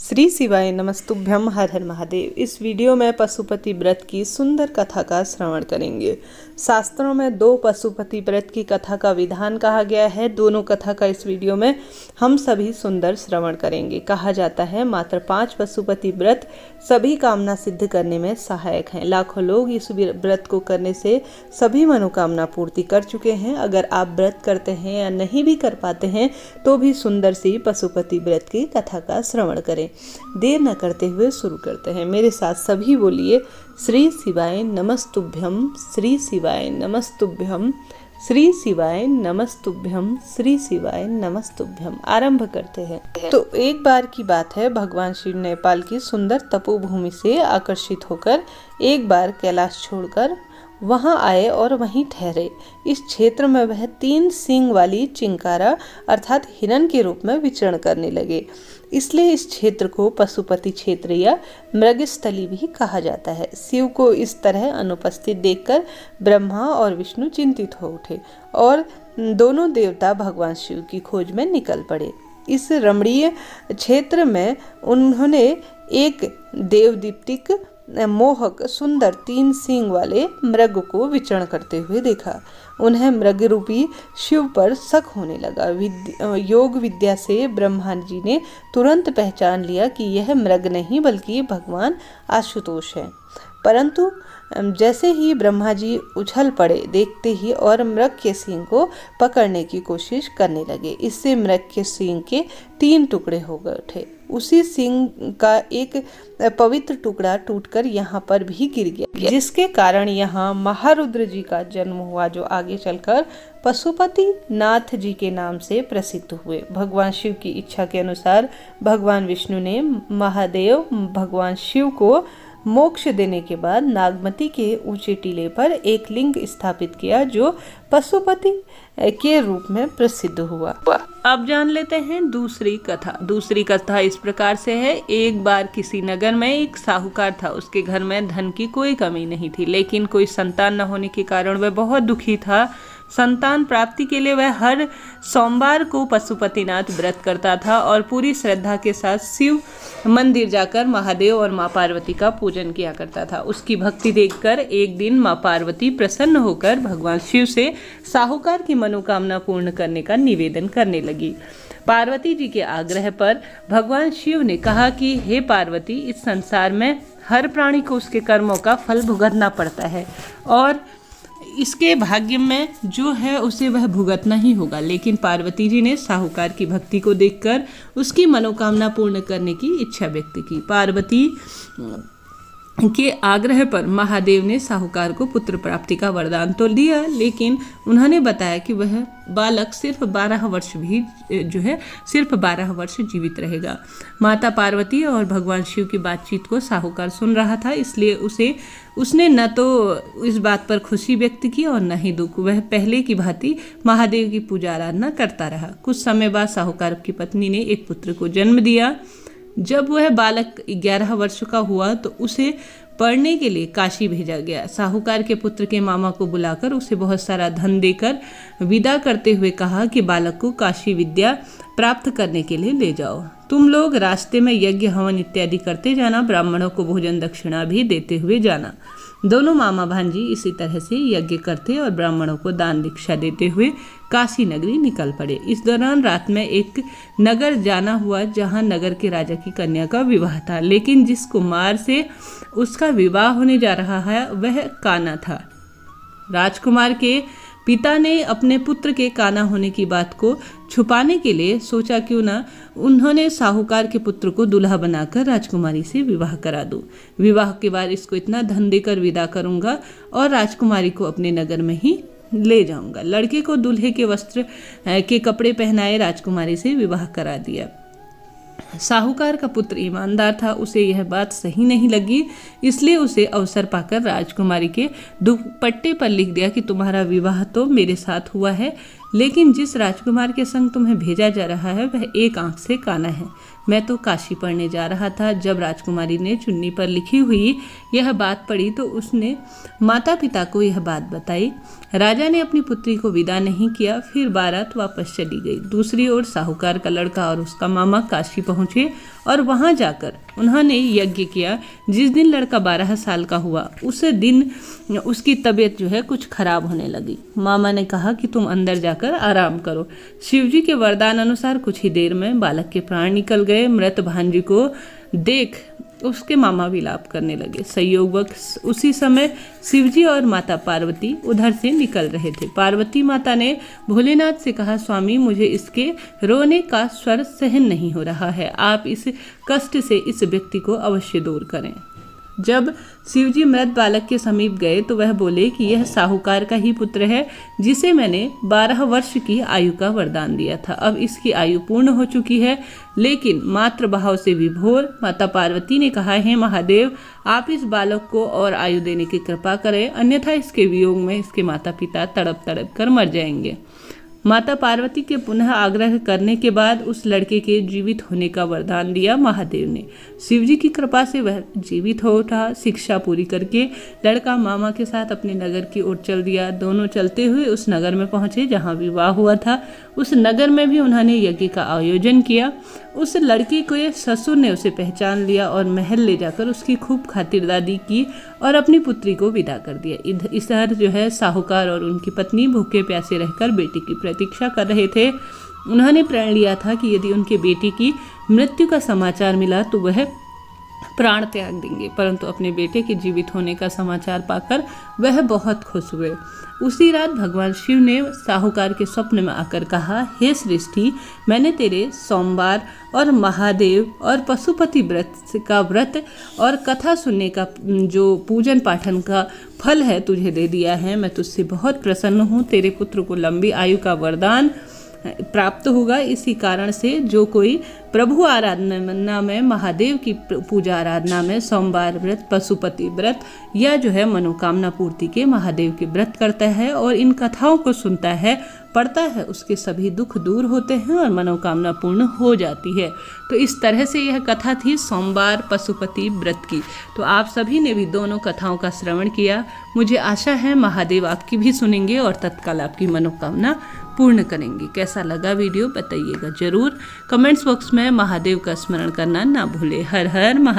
श्री शिवाय नमस्तुभ्यम। हर हर महादेव। इस वीडियो में पशुपति व्रत की सुंदर कथा का श्रवण करेंगे। शास्त्रों में दो पशुपति व्रत की कथा का विधान कहा गया है। दोनों कथा का इस वीडियो में हम सभी सुंदर श्रवण करेंगे। कहा जाता है मात्र 5 पशुपति व्रत सभी कामना सिद्ध करने में सहायक हैं। लाखों लोग इस व्रत को करने से सभी मनोकामना पूर्ति कर चुके हैं। अगर आप व्रत करते हैं या नहीं भी कर पाते हैं तो भी सुंदर सी पशुपति व्रत की कथा का श्रवण करें। देर न करते हुए शुरू करते हैं। मेरे साथ सभी बोलिए श्री शिवाय नमस्तुभ्यम, श्री शिवाय नमस्तुभ्यम, श्री शिवाय नमस्तुभ्यम, श्री शिवाय नमस्तुभ्यम। आरंभ करते हैं। तो एक बार की बात है, भगवान शिव नेपाल की सुंदर तपोभूमि से आकर्षित होकर एक बार कैलाश छोड़कर वहां आए और वहीं ठहरे। इस क्षेत्र में वह 3 सींग वाली चिंकारा अर्थात हिरण के रूप में विचरण करने लगे। इसलिए इस क्षेत्र को पशुपति क्षेत्र या मृगस्थली भी कहा जाता है। शिव को इस तरह अनुपस्थित देखकर ब्रह्मा और विष्णु चिंतित हो उठे और दोनों देवता भगवान शिव की खोज में निकल पड़े। इस रमणीय क्षेत्र में उन्होंने एक देवदीप्तिक मोहक सुंदर 3 सींग वाले मृग को विचरण करते हुए देखा। उन्हें मृग रूपी शिव पर शक होने लगा। योग विद्या से ब्रह्मा जी ने तुरंत पहचान लिया कि यह मृग नहीं बल्कि भगवान आशुतोष है। परंतु जैसे ही ब्रह्मा जी उछल पड़े देखते ही और मृग के सींग को पकड़ने की कोशिश करने लगे। इससे मृग के सींग के 3 टुकड़े हो गए थे। उसी सींग का एक पवित्र टुकड़ा टूटकर यहाँ पर भी गिर गया, जिसके कारण यहाँ महारुद्र जी का जन्म हुआ, जो आगे चलकर पशुपति नाथ जी के नाम से प्रसिद्ध हुए। भगवान शिव की इच्छा के अनुसार भगवान विष्णु ने महादेव भगवान शिव को मोक्ष देने के बाद नागमती के ऊंचे टीले पर एक लिंग स्थापित किया, जो पशुपति के रूप में प्रसिद्ध हुआ। अब जान लेते हैं दूसरी कथा। दूसरी कथा इस प्रकार से है। एक बार किसी नगर में एक साहूकार था। उसके घर में धन की कोई कमी नहीं थी, लेकिन कोई संतान न होने के कारण वह बहुत दुखी था। संतान प्राप्ति के लिए वह हर सोमवार को पशुपतिनाथ व्रत करता था और पूरी श्रद्धा के साथ शिव मंदिर जाकर महादेव और माँ पार्वती का पूजन किया करता था। उसकी भक्ति देखकर एक दिन माँ पार्वती प्रसन्न होकर भगवान शिव से साहूकार की मनोकामना पूर्ण करने का निवेदन करने लगी। पार्वती जी के आग्रह पर भगवान शिव ने कहा कि हे पार्वती, इस संसार में हर प्राणी को उसके कर्मों का फल भुगतना पड़ता है और इसके भाग्य में जो है उसे वह भुगतना ही होगा। लेकिन पार्वती जी ने साहूकार की भक्ति को देखकर उसकी मनोकामना पूर्ण करने की इच्छा व्यक्त की। पार्वती के आग्रह पर महादेव ने साहूकार को पुत्र प्राप्ति का वरदान तो दिया, लेकिन उन्होंने बताया कि वह बालक सिर्फ 12 वर्ष जीवित रहेगा। माता पार्वती और भगवान शिव की बातचीत को साहूकार सुन रहा था, इसलिए उसने न तो इस बात पर खुशी व्यक्त की और न ही दुख। वह पहले की भांति महादेव की पूजा आराधना करता रहा। कुछ समय बाद साहूकार की पत्नी ने एक पुत्र को जन्म दिया। जब वह बालक 11 वर्ष का हुआ तो उसे पढ़ने के लिए काशी भेजा गया। साहूकार के पुत्र के मामा को बुलाकर उसे बहुत सारा धन देकर विदा करते हुए कहा कि बालक को काशी विद्या प्राप्त करने के लिए ले जाओ। तुम लोग रास्ते में यज्ञ हवन इत्यादि करते जाना, ब्राह्मणों को भोजन दक्षिणा भी देते हुए जाना। दोनों मामा भांजी इसी तरह से यज्ञ करते और ब्राह्मणों को दान दीक्षा देते हुए काशी नगरी निकल पड़े। इस दौरान रात में एक नगर जाना हुआ, जहां नगर के राजा की कन्या का विवाह था, लेकिन जिस कुमार से उसका विवाह होने जा रहा है वह काना था। राजकुमार के पिता ने अपने पुत्र के काना होने की बात को छुपाने के लिए सोचा क्यों ना उन्होंने साहूकार के पुत्र को दूल्हा बनाकर राजकुमारी से विवाह करा दूं। विवाह के बाद इसको इतना धन देकर विदा करूंगा और राजकुमारी को अपने नगर में ही ले जाऊंगा। लड़के को दूल्हे के वस्त्र के कपड़े पहनाए राजकुमारी से विवाह करा दिया। साहूकार का पुत्र ईमानदार था, उसे यह बात सही नहीं लगी, इसलिए उसे अवसर पाकर राजकुमारी के दुपट्टे पर लिख दिया कि तुम्हारा विवाह तो मेरे साथ हुआ है, लेकिन जिस राजकुमार के संग तुम्हें भेजा जा रहा है वह एक आंख से काना है। मैं तो काशी पढ़ने जा रहा था। जब राजकुमारी ने चुन्नी पर लिखी हुई यह बात पढ़ी तो उसने माता पिता को यह बात बताई। राजा ने अपनी पुत्री को विदा नहीं किया, फिर बारात वापस चली गई। दूसरी ओर साहूकार का लड़का और उसका मामा काशी पहुंचे और वहां जाकर उन्होंने यज्ञ किया। जिस दिन लड़का 12 साल का हुआ उस दिन उसकी तबीयत जो है कुछ खराब होने लगी। मामा ने कहा कि तुम अंदर जाकर आराम करो। शिवजी के वरदान अनुसार कुछ ही देर में बालक के प्राण निकल गए। मृत भांजी को देख उसके मामा विलाप करने लगे। संयोगवश उसी समय शिवजी और माता पार्वती उधर से निकल रहे थे। पार्वती माता ने भोलेनाथ से कहा, स्वामी मुझे इसके रोने का स्वर सहन नहीं हो रहा है, आप इस कष्ट से इस व्यक्ति को अवश्य दूर करें। जब शिवजी मृत बालक के समीप गए तो वह बोले कि यह साहूकार का ही पुत्र है जिसे मैंने 12 वर्ष की आयु का वरदान दिया था। अब इसकी आयु पूर्ण हो चुकी है, लेकिन मातृ भाव से विभोर माता पार्वती ने कहा, हे महादेव आप इस बालक को और आयु देने की कृपा करें, अन्यथा इसके वियोग में इसके माता पिता तड़प तड़प कर मर जाएंगे। माता पार्वती के पुनः आग्रह करने के बाद उस लड़के के जीवित होने का वरदान दिया महादेव ने। शिवजी की कृपा से वह जीवित हो उठा। शिक्षा पूरी करके लड़का मामा के साथ अपने नगर की ओर चल दिया। दोनों चलते हुए उस नगर में पहुंचे जहां विवाह हुआ था। उस नगर में भी उन्होंने यज्ञ का आयोजन किया। उस लड़की को ससुर ने उसे पहचान लिया और महल ले जाकर उसकी खूब खातिरदारी की और अपनी पुत्री को विदा कर दिया। इधर जो है साहूकार और उनकी पत्नी भूखे प्यासे रहकर बेटी की प्रतीक्षा कर रहे थे। उन्होंने प्रण लिया था कि यदि उनके बेटी की मृत्यु का समाचार मिला तो वह प्राण त्याग देंगे, परंतु अपने बेटे के जीवित होने का समाचार पाकर वह बहुत खुश हुए। उसी रात भगवान शिव ने साहूकार के स्वप्न में आकर कहा, हे सृष्टि मैंने तेरे सोमवार और महादेव और पशुपति व्रत और कथा सुनने का जो पूजन पाठन का फल है तुझे दे दिया है। मैं तुझसे बहुत प्रसन्न हूँ। तेरे पुत्र को लंबी आयु का वरदान प्राप्त होगा। इसी कारण से जो कोई प्रभु आराधना में, महादेव की पूजा आराधना में सोमवार व्रत, पशुपति व्रत या जो है मनोकामना पूर्ति के महादेव के व्रत करता है और इन कथाओं को सुनता है, पढ़ता है, उसके सभी दुख दूर होते हैं और मनोकामना पूर्ण हो जाती है। तो इस तरह से यह कथा थी सोमवार पशुपति व्रत की। तो आप सभी ने भी दोनों कथाओं का श्रवण किया। मुझे आशा है महादेव आपकी भी सुनेंगे और तत्काल आपकी मनोकामना पूर्ण करेंगे। कैसा लगा वीडियो बताइएगा जरूर। कमेंट्स बॉक्स में महादेव का स्मरण करना ना भूले। हर हर महादेव।